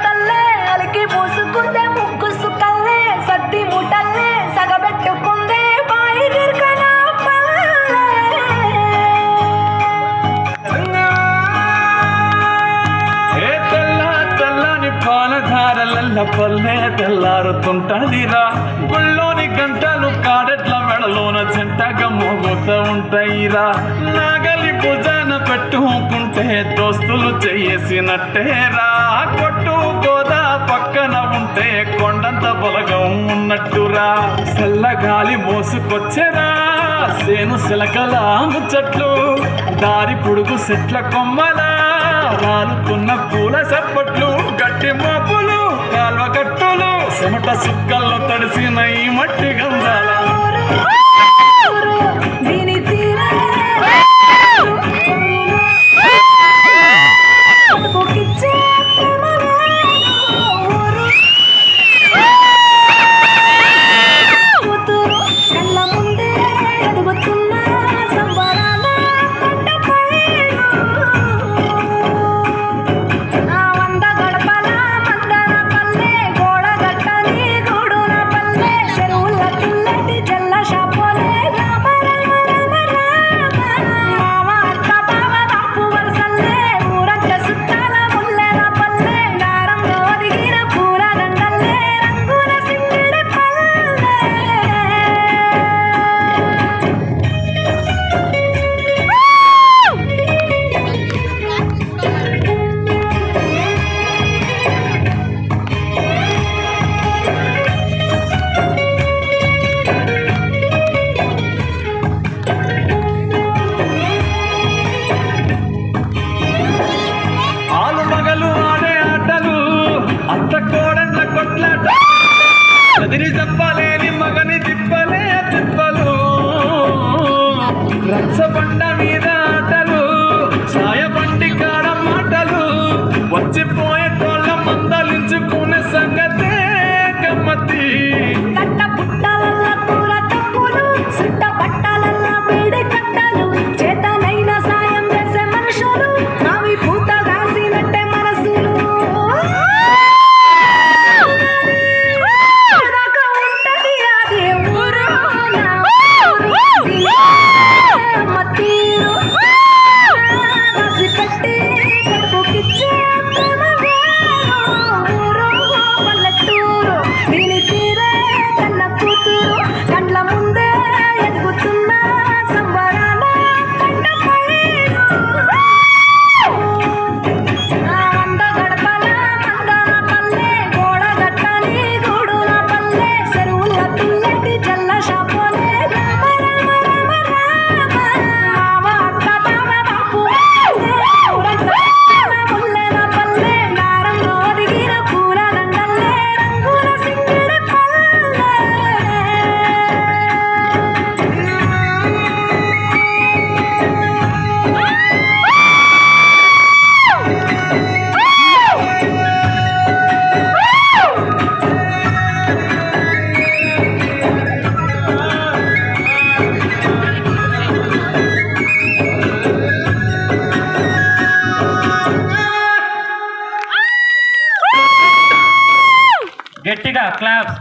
తల్లే అలికి పూసుకుందే ముగ్గు సుక్కల్లే సత్తి ముటల్లే సగబెట్టుకుందే బాయి గిర్కనా పాలధారలల్ల పల్లె తెల్లారుతుంటదిరా గుళ్ళోని గంటలు కాడెట్ల మెడలోన జంటగా మోగుతూ ఉంటాయిరా నాగలి భుజాన పెట్టుకుంటే దోస్తులు చేసినట్టేరా కొట్టు గోదా పక్కన ఉంటే కొండంత బలగం ఉన్నట్టురా చల్లగాలి మోసుకొచ్చెరా సేను సిలకల ముచ్చట్లు దారి పొడుగు చెట్ల కొమ్మలా రాలుతున్న పూల సప్పట్లు గట్టి మోపులు కాల్వ కట్టులు చెమట సుక్కల్లో తడిసిన ఈ మట్టి గంధాల ఎదిరి చెప్పలేని మగని తిప్పలే తిప్పలు రచ్చబండ మీద ఆటలు సాయబండి కాడ మాటలు వచ్చిపోయే తోళ్ళ మందలించుకునే సంగతే గమ్మతి గట్టిగా క్లాప్స్.